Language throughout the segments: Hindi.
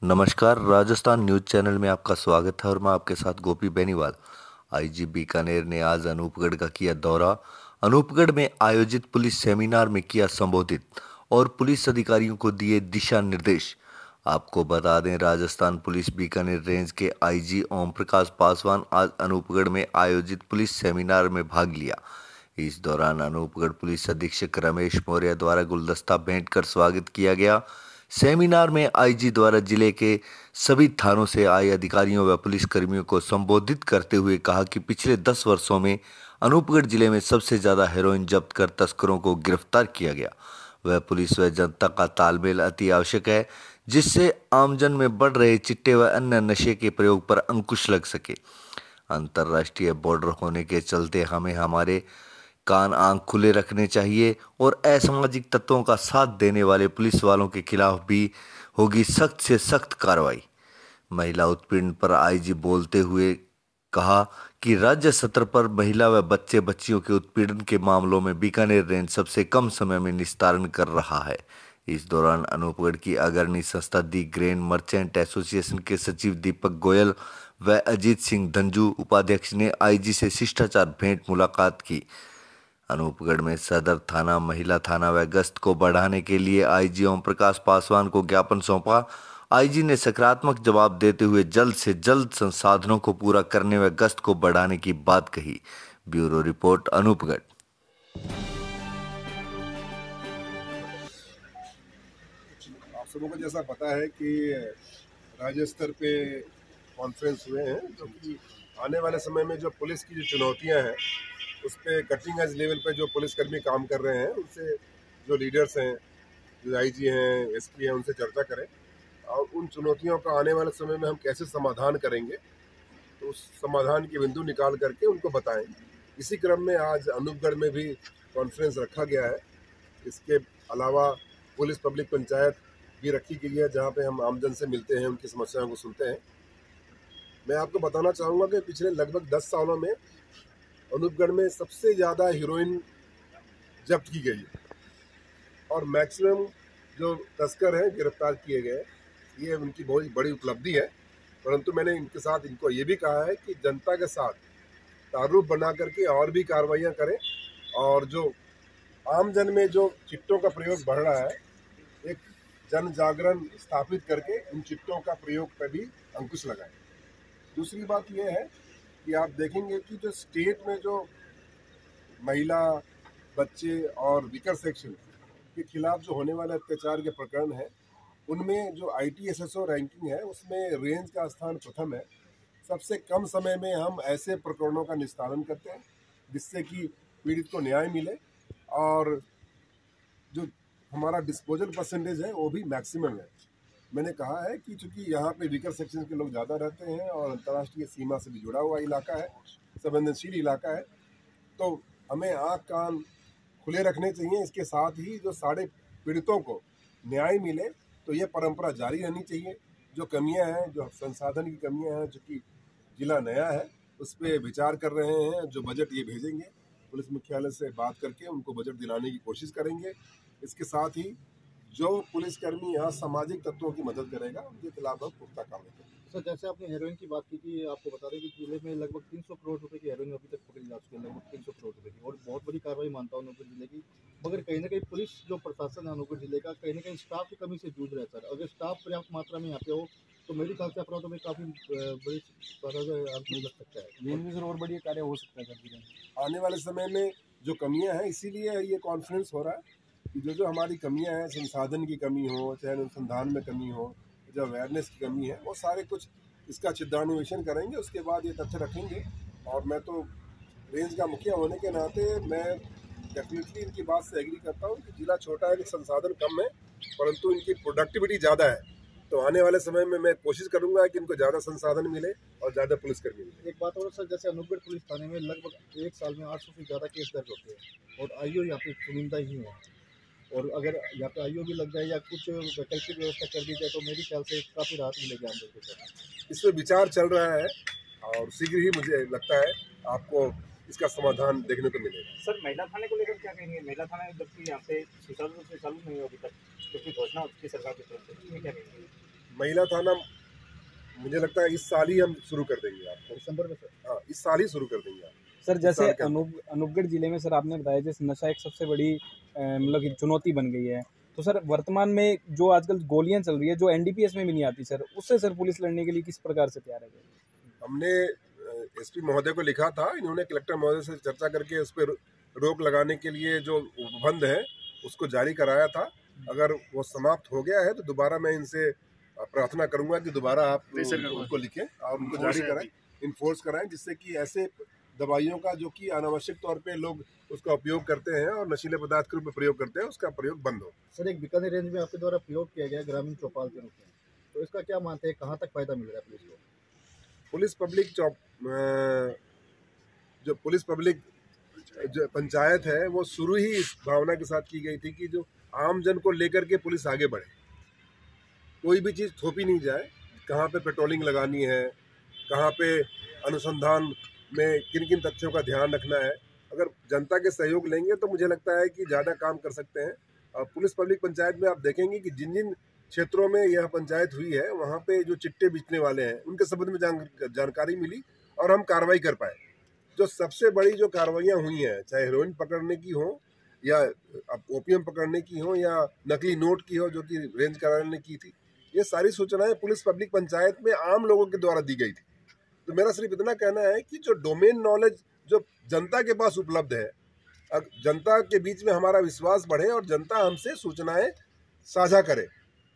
नमस्कार, राजस्थान न्यूज़ चैनल में आपका स्वागत है और मैं आपके साथ गोपी बेनीवाल। आईजी बीकानेर ने आज अनूपगढ़ का किया दौरा। अनूपगढ़ में आयोजित पुलिस सेमिनार में किया संबोधित और पुलिस अधिकारियों को दिए दिशा निर्देश। आपको बता दें, राजस्थान पुलिस बीकानेर रेंज के आईजी ओम प्रकाश पासवान आज अनूपगढ़ में आयोजित पुलिस सेमिनार में भाग लिया। इस दौरान अनूपगढ़ पुलिस अधीक्षक रमेश मौर्य द्वारा गुलदस्ता भेंट कर स्वागत किया गया। सेमिनार में आईजी द्वारा जिले के सभी थानों से आए अधिकारियों व पुलिसकर्मियों को संबोधित करते हुए कहा कि पिछले 10 वर्षों में अनूपगढ़ जिले में सबसे ज्यादा हेरोइन जब्त कर तस्करों को गिरफ्तार किया गया। वह पुलिस व जनता का तालमेल अति आवश्यक है, जिससे आमजन में बढ़ रहे चिट्टे व अन्य नशे के प्रयोग पर अंकुश लग सके। अंतर्राष्ट्रीय बॉर्डर होने के चलते हमें हमारे कान आंख खुले रखने चाहिए और असामाजिक तत्वों का साथ देने वाले पुलिस वालों के खिलाफ भी होगी सख्त से सख्त कार्रवाई। महिला उत्पीड़न पर आईजी बोलते हुए कहा कि राज्य स्तर पर महिला व बच्चे बच्चियों के उत्पीड़न के मामलों में बीकानेर रेंज सबसे कम समय में निस्तारण कर रहा है। इस दौरान अनूपगढ़ की अग्रणी संस्था दी ग्रेन मर्चेंट एसोसिएशन के सचिव दीपक गोयल व अजीत सिंह धंजू उपाध्यक्ष ने आईजी से शिष्टाचार भेंट मुलाकात की। अनूपगढ़ में सदर थाना, महिला थाना व गश्त को बढ़ाने के लिए आईजी ओम प्रकाश पासवान को ज्ञापन सौंपा। आईजी ने सकारात्मक जवाब देते हुए जल्द से जल्द संसाधनों को पूरा करने व गश्त को बढ़ाने की बात कही। Bureau report, Anupgarh. आप सबों को जैसा पता है कि राज्य स्तर पे कॉन्फ्रेंस हुए हैं, जो कि आने वाले समय में जो पुलिस की जो चुनौतियां हैं उस पर कटिंग एज लेवल पे जो पुलिसकर्मी काम कर रहे हैं उनसे, जो लीडर्स हैं, जो आईजी हैं, एसपी हैं, उनसे चर्चा करें और उन चुनौतियों का आने वाले समय में हम कैसे समाधान करेंगे, तो उस समाधान की बिंदु निकाल करके उनको बताएं। इसी क्रम में आज अनूपगढ़ में भी कॉन्फ्रेंस रखा गया है। इसके अलावा पुलिस पब्लिक पंचायत भी रखी गई है, जहाँ पे हम आमजन से मिलते हैं, उनकी समस्याओं को सुनते हैं। मैं आपको बताना चाहूँगा कि पिछले लगभग 10 सालों में अनूपगढ़ में सबसे ज़्यादा हीरोइन जब्त की गई है और मैक्सिमम जो तस्कर हैं गिरफ्तार किए गए। ये उनकी बहुत बड़ी उपलब्धि है। परंतु मैंने इनके साथ इनको ये भी कहा है कि जनता के साथ ताल्लुक बना करके और भी कार्रवाइयाँ करें और जो आम जन में जो चिट्टों का प्रयोग बढ़ रहा है, एक जन जागरण स्थापित करके इन चिट्टों का प्रयोग पर भी अंकुश लगाएं। दूसरी बात यह है कि आप देखेंगे कि जो स्टेट में जो महिला, बच्चे और वीकर सेक्शन के खिलाफ जो होने वाले अत्याचार के प्रकरण है, उनमें जो ITSSO रैंकिंग है उसमें रेंज का स्थान प्रथम है। सबसे कम समय में हम ऐसे प्रकरणों का निस्तारण करते हैं जिससे कि पीड़ित को न्याय मिले और जो हमारा डिस्पोजल परसेंटेज है वो भी मैक्सिमम है। मैंने कहा है कि चूंकि यहाँ पे वीकर सेक्शन के लोग ज़्यादा रहते हैं और अंतर्राष्ट्रीय सीमा से भी जुड़ा हुआ इलाका है, संवेदनशील इलाका है, तो हमें आँख कान खुले रखने चाहिए। इसके साथ ही जो सारे पीड़ितों को न्याय मिले, तो ये परंपरा जारी रहनी चाहिए। जो कमियां हैं, जो संसाधन की कमियां हैं, चूँकि जिला नया है, उस पर विचार कर रहे हैं। जो बजट ये भेजेंगे, पुलिस मुख्यालय से बात करके उनको बजट दिलाने की कोशिश करेंगे। इसके साथ ही जो पुलिसकर्मी यहाँ सामाजिक तत्वों की मदद करेगा, उनके खिलाफ हम पुख्ता कार्रवाई करेंगे। सर, जैसे आपने हेरोइन की बात की थी, आपको बता दें कि जिले में लगभग 300 करोड़ रुपए की हेरोइन अभी तक पकड़ी जा चुकी है, लगभग 300 करोड़ रुपए की, और बहुत बड़ी कार्रवाई मानता हूँ अनूपगढ़ जिले की। मगर कहीं ना कहीं पुलिस जो प्रशासन है अनूपगढ़ जिले का, कहीं ना कहीं स्टाफ की कमी से जूझ रहा है। सर, अगर स्टाफ पर्याप्त मात्रा में यहाँ पे हो तो मेरे ख्याल से अपराधों में काफ़ी बड़ी लग सकता है और बढ़िया कार्य हो सकता है सर जिले में आने वाले समय में। जो कमियां हैं, इसीलिए ये कॉन्फ्रेंस हो रहा है कि जो हमारी कमियां हैं, संसाधन की कमी हो, चाहे अनुसंधान में कमी हो, जो अवेयरनेस की कमी है, वो सारे कुछ इसका चित्रान्वेषण करेंगे। उसके बाद ये तथ्य रखेंगे। और मैं तो रेंज का मुखिया होने के नाते मैं डेफिनेटली इनकी बात से एग्री करता हूँ कि जिला छोटा है, संसाधन कम है, परंतु इनकी प्रोडक्टिविटी ज़्यादा है। तो आने वाले समय में मैं कोशिश करूंगा कि इनको ज़्यादा संसाधन मिले और ज़्यादा पुलिसकर्मी मिले। एक बात और सर, जैसे अनूपगढ़ पुलिस थाने में लगभग एक साल में 800 से ज़्यादा केस दर्ज होते हैं और आईओ यहाँ पे चुनिंदा ही हुआ, और अगर यहाँ पे आईओ भी लग जाए या कुछ वैकल्पिक व्यवस्था कर दी जाए तो मेरे ख्याल से काफ़ी राहत मिलेगी आम लोगों को। इस पर विचार चल रहा है और शीघ्र ही मुझे लगता है आपको इसका समाधान देखने को मिलेगा। सर, महिला थाने को लेकर क्या कहेंगे? महिला थाना जबकि यहाँ पे सुचारू रूप से चालू नहीं हुआ अभी तक, जबकि घोषणा हो चुकी है सरकार की तरफ से, इसमें क्या कहेंगे? महिला थाना मुझे लगता है इस साल ही हम शुरू कर देंगे आपको। दिसंबर में सर? हाँ, इस साल ही शुरू कर देंगे आप। सर जैसे साल का। अनूपगढ़ जिले में सर आपने बताया जैसे नशा एक सबसे बड़ी मतलब कि चुनौती बन गई है, तो सर वर्तमान में जो आजकल गोलियां चल रही है जो एनडीपीएस में भी नहीं आती सर, उससे सर पुलिस लड़ने के लिए किस प्रकार से तैयार है? हमने एसपी महोदय को लिखा था, इन्होंने कलेक्टर महोदय से चर्चा करके उस पर रोक लगाने के लिए जो उपबंध है उसको जारी कराया था। अगर वो समाप्त हो गया है तो दोबारा मैं इनसे प्रार्थना करूंगा कि दोबारा आप उनको लिखें और उनको जारी कराएं, इन्फोर्स कराएं, जिससे कि ऐसे दवाइयों का जो कि अनावश्यक तौर पे लोग उसका उपयोग करते हैं और नशीले पदार्थ के रूप में प्रयोग करते हैं, उसका प्रयोग बंद हो। सर एक बीकानेर रेंज में आपके द्वारा प्रयोग किया गया ग्रामीण चौपाल के रूप में, तो इसका क्या मानते हैं, कहाँ तक फायदा मिल रहा है पुलिस को? पुलिस पब्लिक जो पंचायत है वो शुरू ही इस भावना के साथ की गई थी कि जो आम जन को लेकर के पुलिस आगे बढ़े, कोई भी चीज़ थोपी नहीं जाए, कहाँ पे पेट्रोलिंग लगानी है, कहाँ पे अनुसंधान में किन किन तथ्यों का ध्यान रखना है। अगर जनता के सहयोग लेंगे तो मुझे लगता है कि ज़्यादा काम कर सकते हैं। और पुलिस पब्लिक पंचायत में आप देखेंगे कि जिन जिन क्षेत्रों में यह पंचायत हुई है वहाँ पे जो चिट्टे बेचने वाले हैं उनके संबंध में जानकारी मिली और हम कार्रवाई कर पाए। जो सबसे बड़ी जो कार्रवाइयाँ हुई हैं, चाहे हेरोइन पकड़ने की हो या ओपीएम पकड़ने की हो या नकली नोट की हो जो कि रेंज कार्यालय ने की थी, ये सारी सूचनाएं पुलिस पब्लिक पंचायत में आम लोगों के द्वारा दी गई थी। तो मेरा सिर्फ इतना कहना है कि जो डोमेन नॉलेज जो जनता के पास उपलब्ध है, जनता के बीच में हमारा विश्वास बढ़े और जनता हमसे सूचनाएं साझा करे,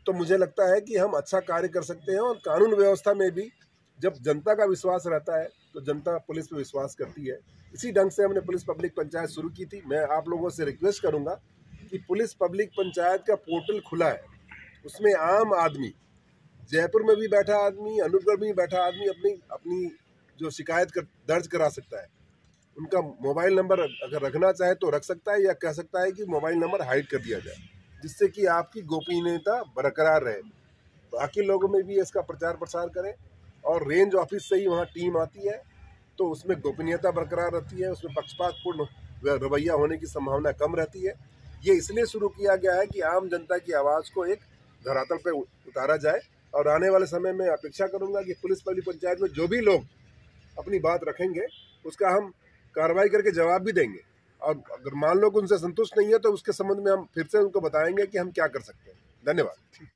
तो मुझे लगता है कि हम अच्छा कार्य कर सकते हैं। और कानून व्यवस्था में भी जब जनता का विश्वास रहता है तो जनता पुलिस पे विश्वास करती है। इसी ढंग से हमने पुलिस पब्लिक पंचायत शुरू की थी। मैं आप लोगों से रिक्वेस्ट करूंगा कि पुलिस पब्लिक पंचायत का पोर्टल खुला है, उसमें आम आदमी, जयपुर में भी बैठा आदमी, अनूपगढ़ में भी बैठा आदमी अपनी जो शिकायत दर्ज करा सकता है। उनका मोबाइल नंबर अगर रखना चाहे तो रख सकता है या कह सकता है कि मोबाइल नंबर हाइड कर दिया जाए, जिससे कि आपकी गोपनीयता बरकरार रहे। बाकी लोगों में भी इसका प्रचार प्रसार करें और रेंज ऑफिस से ही वहाँ टीम आती है तो उसमें गोपनीयता बरकरार रहती है, उसमें पक्षपातपूर्ण रवैया होने की संभावना कम रहती है। ये इसलिए शुरू किया गया है कि आम जनता की आवाज़ को एक धरातल पर उतारा जाए। और आने वाले समय में अपेक्षा करूंगा कि पुलिस पब्लिक पंचायत में जो भी लोग अपनी बात रखेंगे उसका हम कार्रवाई करके जवाब भी देंगे। और अगर मान लो कि उनसे संतुष्ट नहीं है तो उसके संबंध में हम फिर से उनको बताएंगे कि हम क्या कर सकते हैं। धन्यवाद।